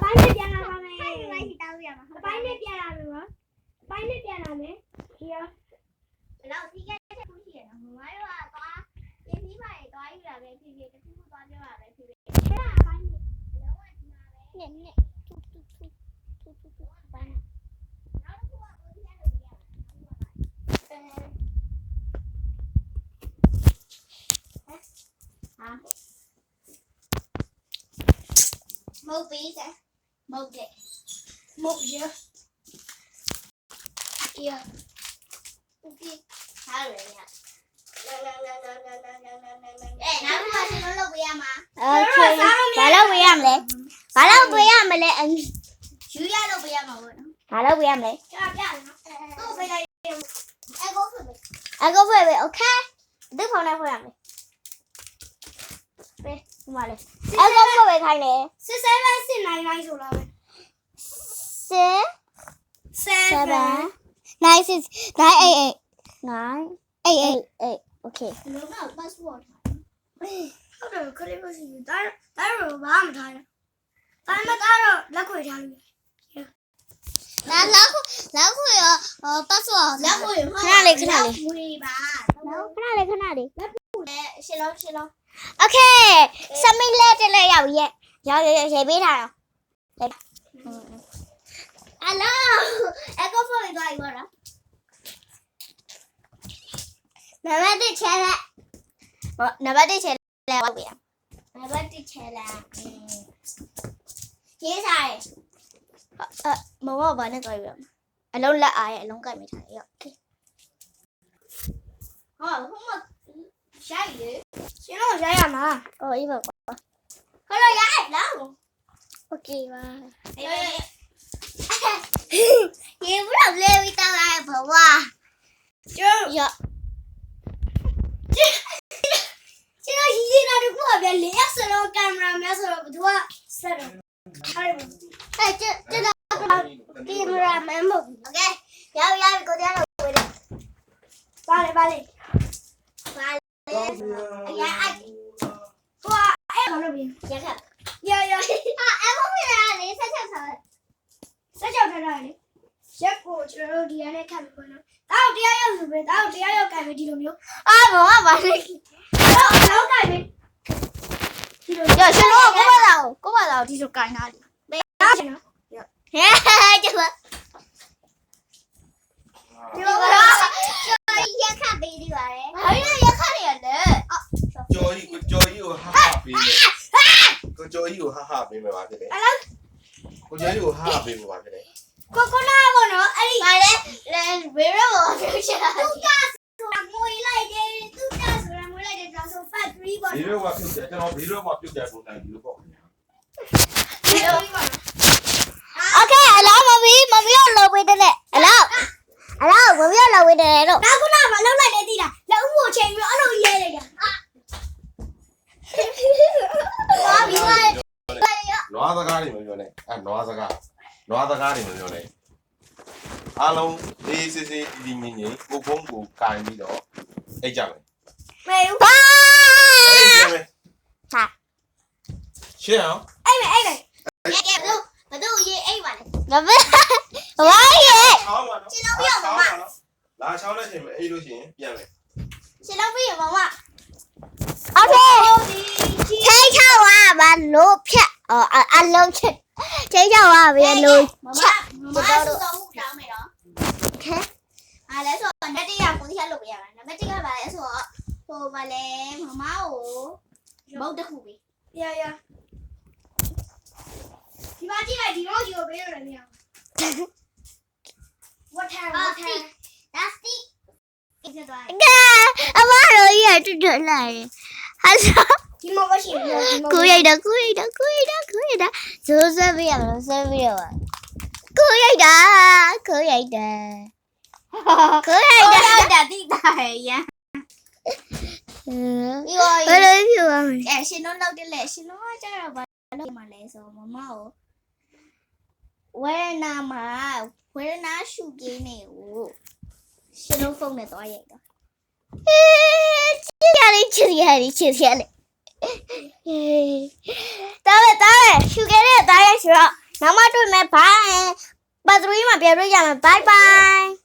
ပိုင်းနဲ့ပြန်လာပါမယ်အပိုင်းနဲ့ပြန်လာမယ်နော်အပိုင်းနဲ့ပြန်လာမယ်ဒီရောတော့ဒီကဲချက်ခုရှိရနော်မမတို့ကတော့ပြင်းပြီးပါရင်တော့ယူလာပဲဖြစ်ဖြစ်တခုခုသွားပြောရပဲဖြစ်ဖြစ်အဲ့ဒါအပိုင်းနဲ့လုံးဝဒီမှာပဲနဲ့ထူအပိုင်းနဲ့နောက်တစ်ခုကကိုကြီးရလို့ရမုတ်ပေးတယ်မုတ်ရโอเคဟာရရနောက်မှရှင်တို့လုပ်ပေးရမှာโอเคဘာလုပ်ပေးရမလဲယူရလုပ်ပေးရမှာပေါ့နော်ဘာလုပ်ပေးရမလဲပြနော်သူ့ပေးလိုက်အကောဖွင့်ပေးโอเคဒီဖုန်းနဲ့ဖွင့်ရမယ်ပေးဒီမှာလေအကောဖွင့်ပေးခိုင်းတယ်7 ဆိုလားပဲ9 okay လောက password ဟုတ်တယ်ခလေးမရှိဘူးဒါတော့ဘာမှမထားဘူးဒါမှတော့လက်ခွေထားလို့ဒါလောက်ခွေရော password လက်ခွေခဏလေးဝေးပါခဏလေးလက်ခွေရှင်းလုံး okay စမိလက်တက်လက်ရောက်ရဲ့ရောက်ရေးပေးထားတော့အလောအကောဖိုးလေးသွားပြီနော်နံပါတ်1ချဲလက်နံပါတ်1ချဲလက်ဝေးရနံပါတ်1ချဲလက်ရေးစားရမမဘာနဲ့သွားပြီအလုံးလက်အားရဲ့အလုံးကိုက်မိထားရโอเคဟောဟိုမရိုက်လေရှင်တို့ရိုက်ရမှာအော်အေးပါဟောလို့ရိုက်လားโอเคပါရေဘလောက်လဲဝီတောင်းလိုက်ဘဝကျိုးရကျိုးရီနာတို့ကဗျလေအစလုံးကင်မရာများဆိုတော့ဘသူကဆက်တယ်အဲ့ကျကင်မရာမန်မဟုတ်โอเคရောက်ကိုတရားတော့ဝေးတယ်ပါလေအရာအဲ့ဟိုအဲ့ဘာလို့ပြီးရခက်ရအဲ့မဖြစ်ရလေဆက်ထားထားလေရက်ကိုကျွန်တော်တို့ဒီကနေခတ်ပြီးပေါ့နော်တောက်တရားရောက်ဆိုပဲတောက်တရားရောက်ကင်ပဲဒီလိုမျိုးအာဘောကဘာလဲတောက်ကင်ပဲဒီလိုရရှင်တို့ကိုပါလာဒီလိုကင်ထားတယ်ဘေးရှင်နော်ဟဲကျမဒီလိုရက်ခတ်ပေးဒီပါလေဘာလို့ရက်ခတ်နေရလဲကျော်ကြီးကိုဟာပေးမယ်ကိုကျော်ကြီးကိုဟာပေးမယ်ပါဖြစ်တယ်ကိုကျော်ကြီးကိုဟာပေးမယ်ပါဖြစ်တယ်ကိုနာဘောနော်အဲ့ဒီဗာလေဘယ်ရောပြောချင်တာသူကဆိုတာမွေးလိုက်တယ်ဒါဆိုဖတ်3ပေါ့ဒီလိုကပြုတ်တယ်ကျွန်တော်ဒီလိုမှပြုတ်တယ်ပုံစံဒီလိုပေါ့ဒီလိုโอเคအလားမမီးလောက်ဝေးတယ်အလားမမီးလောက်ဝေးတယ်တော့ဒါခုနကမလောက်လိုက်တယ်သိလားလက်ဦးကိုချိန်ပြီးအဲ့လိုရဲလိုက်တာဟာဒီမှာနွားစကားတွေမပြောနဲ့နွားစကားတွေမပြောနဲ့အားလုံးအေးစစ်ဒီငင်းကိုဖုံးကိုကင်ပြီးတော့အိတ်ကြမယ်မေဦးပါဟာရှင်းအောင်အိမ်မယ်ဘသူရေးအိမ်ပါလေငါပဲဝိုင်းရဲ့ရှင်းလို့ပြရမမလာချောင်းတဲ့ချိန်မှာအိတ်လို့ရှိရင်ပြန်မယ်ရှင်းလို့ပြရမမโอเคထိတ်ချဝါဘာလို့ဖြတ်အလုံးချက်ထိတ်ချဝါဘယ်လိုချက်မမတို့တောင်းမယ်နော်ခဲအားလဲဆိုတော့တက်ရကိုတရားလုပ်ပြရတာနံပါတ်1ကဘာလဲဆိုတော့ဟိုဘာလဲမမကိုမုတ်တစ်ခုပေးရဒီမှာကြည့်လိုက်ဒီတော့ယူပေးရတယ်မရဘူးဝတ်ထားဒါစတိအမတို့ရတူတူလာတယ်ဟာဒီမှာမရှိဘူးကိုရိုက်တာဇိုးစပေးရမလို့စပေးရပါကိုရိုက်တာတိတာရန်ဘယ်လိုဖြစ်သွားမလဲရှင်တို့လောက်တယ်လေရှင်တို့ကကျတော့ဘာလုပ်မှလဲဆိုမမကိုဝေနာရှုကင်းနေကိုရှင်တို့ဖုန်းနဲ့သွားရိုက်တော့ချစ်ရလေတားပဲရှုကင်း ဆိုတော့နောက်မှတွေ့မယ် bye ပတ်3မှာပြန်တွေ့ကြမယ် bye bye